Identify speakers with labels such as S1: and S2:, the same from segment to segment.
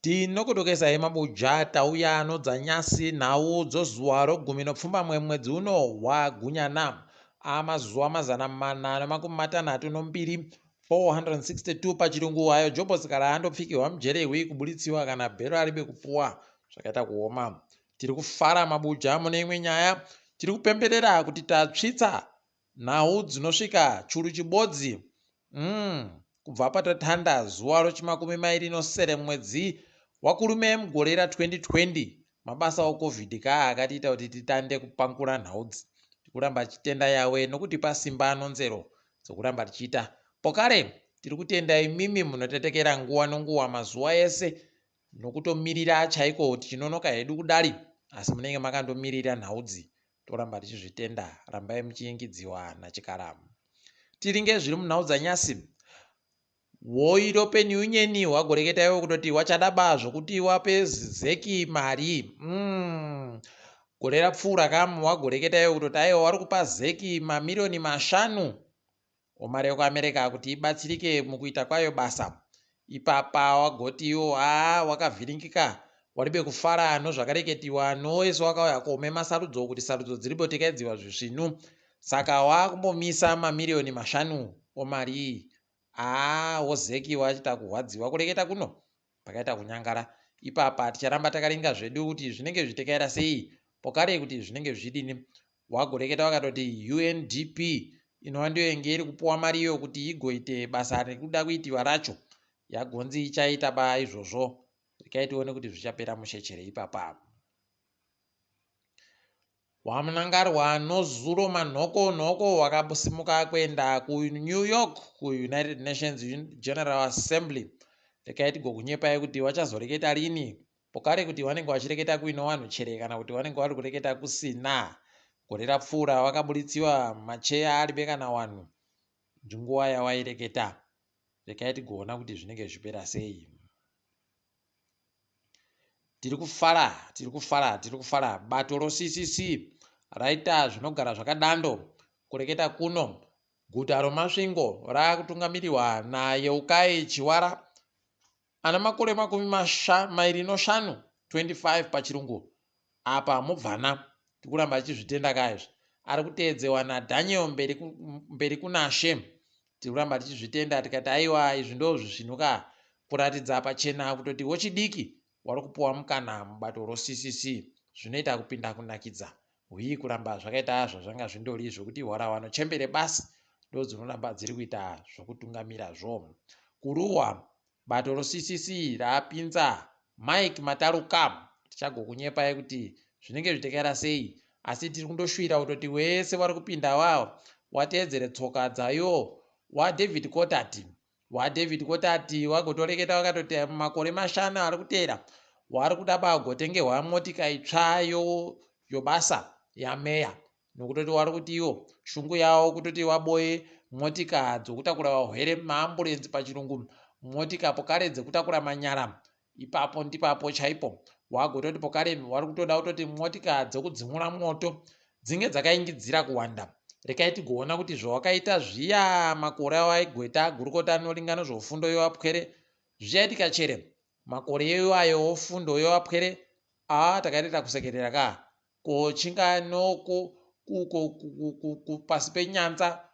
S1: Tinokutokesai mabuja tauya anodza nyasi nhau dzozuva rogumi nopfumba mwedzi uno hwagunyana amazuva mazana mana namakumi matanhatu nombiri 462 pachirungu. Ayo jobosikara andopfikirwa mujerehwi kubuditsiwa kana bhero aribe kupuwa zvakaita kuoma. Tiri kufara mabuja mune imwe nyaya. Tiri kupemberera kuti tatsvitsa nhau dzinosvika churu chibodzi kubva patatanda zuva rochimakumi mairi nosere mwedzi wakurume mugore ra2020. Mabasa oCovid akatiita kuti titande kupangura nhaudzi. Tikuramba tichitenda yawe nokutipa simba nonzero dzokuramba tichiita. Pokare tiri kutenda imimi munotetekera nguva nonguva mazuva ese nokutomirira chaiko kuti chinonoka hedu kudari, asi munenge makandomirira nhaudzi. Toramba tichizvitenda. Rambai muchiingidziwa naChikaramu. Tiri ngezviri munhau dzanyasi. European Union hwagoreketa iwo kutoti wachadaba zvokuti wape zeki mari. Gore rapfuura kam hwagoreketa iwo kutoti aiwa wari kupa zeki mamirioni 5 omari yekuAmerica kuti ibatsirike mukuita kwayo basa. Ipapa wagoti iwo wakavhiringika waribe kufara nozvakareketiwa nowese wakauya kuomema sarudzo kuti sarudzo dziripo tikaidziwa zvisvinu. Saka wakumbomisa mamirioni 5 omari iyi. Wozeki wachita kurwadziwa kureketa kuno pakaita kunyangara. Ipapa ticharamba takaringa zvedu kuti zvinenge zvitekaira sei. Pokare kuti zvinenge zvidini. Wagoreketa wakatoti UNDP inova ndiyo inge iri kupuwa mari iyo kuti igoite basa rekuda kuitiwa racho. Yagonzi ichaita ba izvozvo. Rikaitione kuti zvichapera mushechere ipapa. Wamunangarwa nozuro manhoko wakasimuka kuenda kuNew York kuUnited Nations General Assembly. Rekaiti gokunyepai kuti wachazoreketa rini. Pokare kuti wanenge wachireketa kuino wanhu chere kana kuti wanenge wari kureketa kusina. Gore rapfuura wakabuditsiwa macheya aribe kana wanhu nguva yawaireketa. Rekaiti goona kuti zvinenge zvipera sei. Tiri kufara. Bato roCCC raita zvinogara zvakadando kureketa kuno. Guta roMasvingo raakutungamirirwa naYeukai Chiwara ana makore 25 pachirungu. Apa mubvana tikuramba tichizvitenda kaizvi. Ari kuteedzewa naDaniel mberi kunashe. Tikuramba tichizvitenda tikati aiwa izvi ndo zvisvinuka kuratidza pachena kutoti wochidiki wari kupuwa mukana mubato roCCC. Zvinoita kupinda kunakidza. Kuramba zvakaita zvazvanga zvindori zvokuti hwara wanochembere basi ndodzinoramba dziri kuita zvokutungamirazvo. Kuruwa bato roCCC rapinza Mike Mataruka. Tichagokunyepai kuti zvinenge zvitekaira sei, asi tiri kundoshuvira kutoti wese wari kupinda wateedzere tsoka dzayo waDavid Kotati wagotoreketa wakatoti makore 5 ari kuteera wari kudaba agotengerwa motika itsva yobasa yameya. Nokutoti wari kuti iwo shungu yawo kutoti waboye motika dzokutakura varwere maambulenzi pachirungu, motika pokare dzekutakura manyara. Ipapo ndipapo chaipo wagototi pokare wari kutoda kutoti motika dzokudzimura moto dzinge dzakaingidzira kuwanda. Rekai tigoona kuti zvawakaita zviya makore awaigweta gurukota anoringana zvofundo yowapwere zvichaitika chere. Makore iwayo ofundo yowapwere takareta kusekerera ka kochinga noko pasi penyanza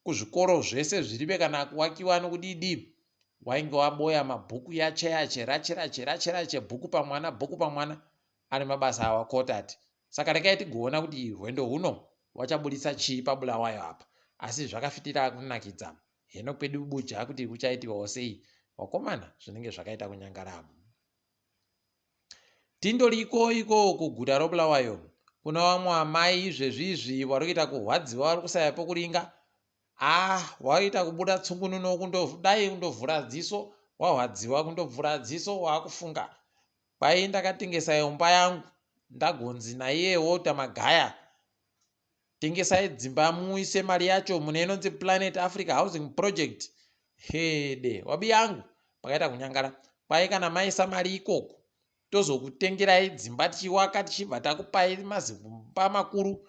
S1: kuzvikoro zvese zviribe kana kuwakiwa nokudidi. Wainge waboya mabhuku rache bhuku pamwana ari mabasa awaKotati. Saka rekai tigoona kuti rwendo huno wachabudisa chii paBulawayo apa. Asi zvakafitira kunakidza. Heno kwedu buja kuti kuchaitiwawo sei. Wakomana zvinenge zvakaita kunyangaramu. Tindoriko kuguta roBulawayo. Kuna vamwe amai izvezvizvi wari kuita kurwadziwa wari kusaya pokuringa. Waita kubuda tsungununo kundodai kundovhura dziso. Warwadziwa kundovhura dziso waakufunga. Kwai ndakatengesa imba yangu. Ndagonzi naiyewo Tamagaya. Tengesai dzimba muise mari yacho mune inonzi Planet Africa Housing Project. Hede wabi yangu pakaita kunyangara. Kwai kana maisa mari ikoko tozokutengerai dzimba tichiwaka tichibva takupai mazimba makuru.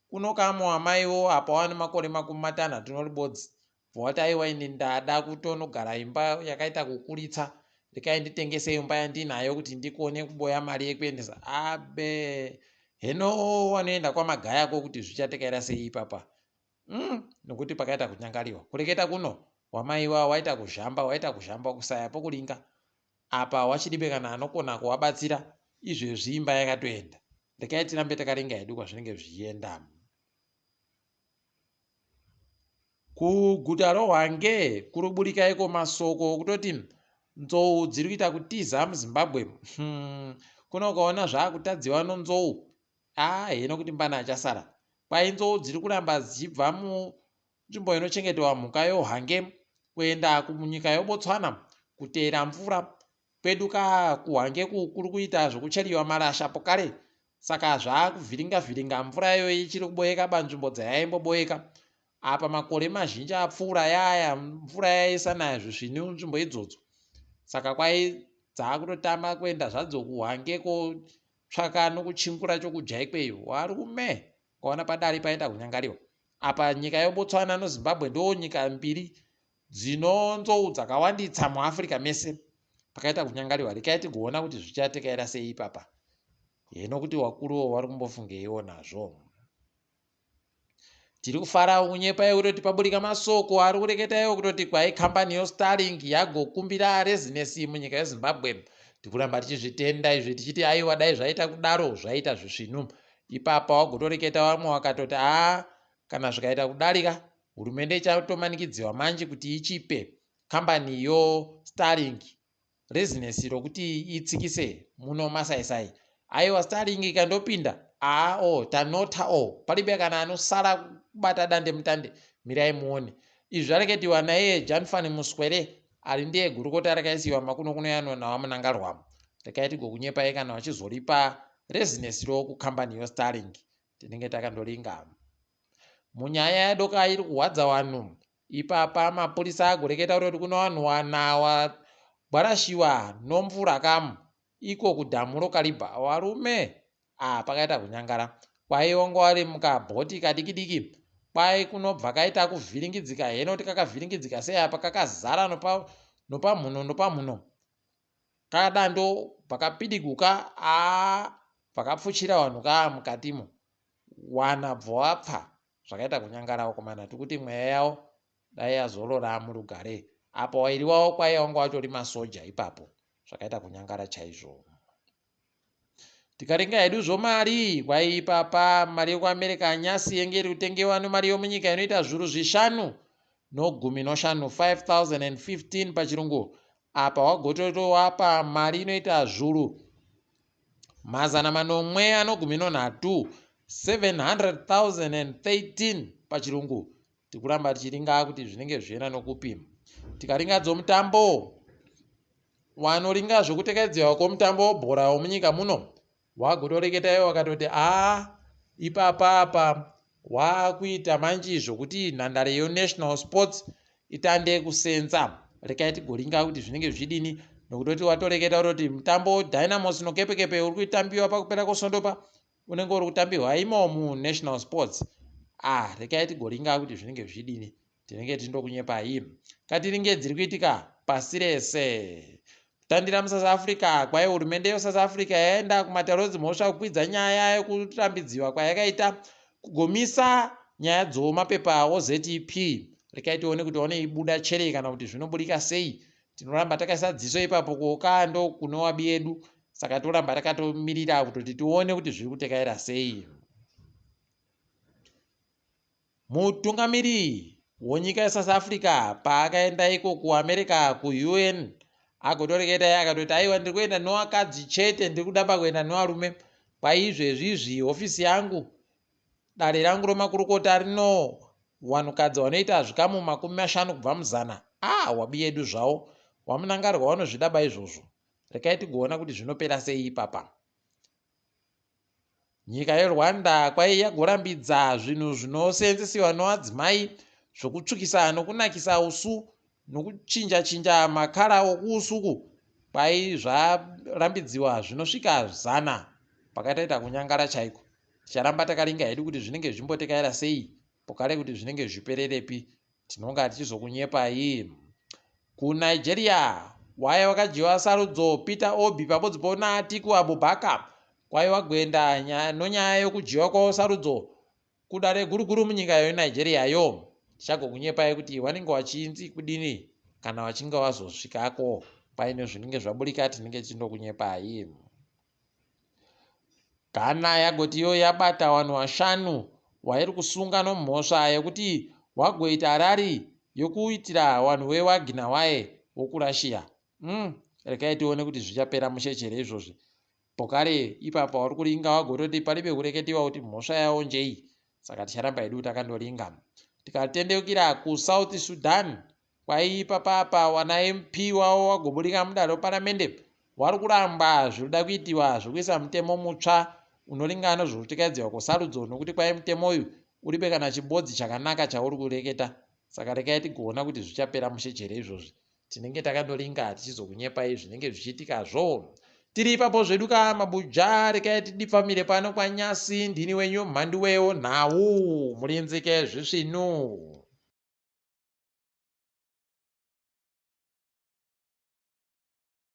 S1: Kuno kamwe amaiwo apa wane makore 50 noribodzi. Voti aiwa ini ndada kutonogara imba yakaita kukuritsa. rekai nditengese imba yandinayo kuti ndikone kuboya mari yekuendesa. Abe heno wanoenda kwamagayako kuti zvichatekerera sei ipapa. Nokuti pakaita kunyangariwa kureketa kuno wamaiwa waita kuzhamba kusayapo kuringa apa wachiribe kana anokona kuwabatsira izvezvi imba yakatoenda. Rekai tirambe takaringa hedu kwazvinenge zvichienda. Kuguta roHwange kuruburikaiko masoko kutoti nzou dziri kuita kutiza muZimbabwe. Kuno ukaona zvakutadziwa nonzou heno kuti mbana achasara. Kwai nzou dziri kuramba dzichibva munzvimbo inochengeterwa mhuka yoHwange kuenda kunyika yoBotswana kuteera mvura. Kweduka kuHwange kuri kuita zvokucheriwa marasha pokare. Saka zvakuvhiringa mvura ichiri kuboeka panzvimbo dzayaimboboeka. Apa makore mazhinji apfuura yaya mvura yaisanaya zvisvinu nzvimbo idzodzo. Saka kwai dzakutotama kuenda zvadzo kuHwange kotsvaka nokuchingura chokudya ikweyo. Warume kwaona padare paita kunyangariwa. Apa nyika yoBotswana noZimbabwe ndo nyika mbiri dzino nzou dzakawanditsa muAfrica mese. Pakaita kunyangariwa rekai tigoona kuti zvichatekerera sei ipapa. Heno kuti wakuruwo vari kumbofungeiwo nazvo. Tiri kufara kunyepa kutoti paburika masoko ari kureketayo kutoti kwai kambani yoStarlink yagokumbira rezinesi munyika yeZimbabwe. Tikuramba tichizvitenda izvi tichiti aiwa dai zvaita kudaro zvaita zvisvinu. Ipapa wagotoreketa vamwe wakatoti kana zvikaita kudarika hurumende ichatomanikidziwa manje kuti ichipe kambani yoStarlink rezinesi rokuti itsikise muno masaisai. Aiwa Starlink ikandopinda tanota palibe kana anosara kubata dande mutande. Mirai muone izvi zvareketiwa naiye Jan Van Muswere ari ndiye gurukota rakaisiwa makuno yanona wamunangarwamo. Rekai tigokunyepai kana wachizoripa rezinesi ro kukambani yoStarlink. Tinenge takandoringa munyaya yadoka iri kuhwadza vanhu. Ipapa mapurisa agoreketa kuti kuno vanhu wana gwarashiwa nomvura kamu iko kudhamu roKariba. Warume pakaita kunyangara. Kwai wanga wari mukabhoti kadiki kwai kunobva kaita kuvhiringidzika. Heno tikakavhiringidzika sei apa kakazara nopamhuno kadando pakapidiguka pakapfuchira vanhu mukatimo wana bvowapfa. Zvakaita kunyangarawo komana tikuti mweya yawo dai yazorora murugare. Apa wairi wawo kwai wanga watori masoja ipapo. Zvakaita kunyangara chaizvo. Tikaringa hedu zvomari kwai ipapa mari yekuAmerica nyasi yenge iri kutengewa nemari yomunyika inoita zviuru 5.5 5,015 pachirungu. Apa wagototowapa mari inoita zviuru 403 700,013 pachirungu. Tikuramba tichiringa kuti zvinenge zvichienda nokupi. Tikaringa dzomutambo wanoringa zvokutekedzwa kwomutambo webhora womunyika muno wagotoreketayo wakatoti ipapa apa wakuita manje zvokuti nhandare yoNational Sports itande kusenza. Rekai tigoringa kuti zvinenge zvidini nokutoti watoreketa kuti mutambo Dynamos noKepekepe uri kuitambiwa pakupera kwesondopa unenge uri kutambirwa imo muNational Sports. Rekai tigoringa kuti zvinenge zvidini. Tinenge tindokunyepai. Katiringe dziri kuitika pasi rese. Kutandira muSouth Africa kwai hurumende yeSouth Africa yaenda kumatarodzi mhosva kukwidza nyaya yekutambidziwa kwayakaita kugomisa nyaya dzomapepa OZP. Rekai tione kuti waneibuda cherei kana kuti zvinoburika sei. Tinoramba takaisa dziso ipapo kokando kuno wabi edu. Saka toramba takatomirira kuti tione kuti zviri kutekaira sei. Mutungamiri wonyika yeSouth Africa paakaenda iko kuAmerica kuUN agotoreketa akatoti aiwa ndiri kuenda nevakadzi chete, ndiri kudaba kuenda nevarume. Paizvezvizvi hofisi yangu dare rangu romakurukota rino vanhukadzi vanoita zvikamu 50 kubva muzana. Wabi yedu zvavo wamunangarwa vanozvidaba izvozvo. Rekai tigoona kuti zvinopera sei ipapa. Nyika yeRwanda kwai yagorambidza zvinhu zvinosenzesiwa nevadzimai zvokutsvukisa nokunakisa usu nokuchinja makara okuusuku. Kwai zvarambidziwa zvinosvika 100 pakataita kunyangara chaiko. Ticharamba takaringa hedu kuti zvinenge zvimbotekaira sei pokare kuti zvinenge zvipererepi. Tinonga tichizokunyepai. KuNigeria waya wakajiwa sarudzo Peter Obi pabodzi pona Atiku Abubakar kwaiwa kuenda nonyaya yokujiwa kwavo sarudzo kudare guruguru munyika yeNigeria yo. Tichagokunyepai kuti wanenge wachinzi kudini kana wachinge wazosvikako paine zvinenge zvaburika tinenge tindokunyepai. Ghana yagoti iyo yabata vanhu 5 wairi kusunga nomhosva yekuti wagoita rari yokuitira vanhu veWagner waye wokuRussia. Rekai tione kuti zvichapera mushechere izvozvi. Pokare ipapo vari kuringa wagototi paribe kureketiwa kuti mhosva yawo njei. Saka ticharamba hedu takandoringa. Tikatendeukira kuSouth Sudan kwaipa papa wana MP wavo wagoburika mudare reparamende vari kuramba zvirikuda kuitiwa zvokuisa mutemo mutsva unoringana nezvokutekedzwa kwesarudzo nokuti kwai mutemo uyu uribe kana chibodzi chakanaka chauri kureketa. Saka rekai tigoona kuti zvichapera mushechere izvozvi. Tinenge takandoringa tichizokunyepai zvinenge zvichiitikazvo. Tiri ipapo zvedu mabuja. Rekai tidipfamire pano kwaNyasi. Ndini wenyu mhandu weyo nhau murinzike zvisvinu.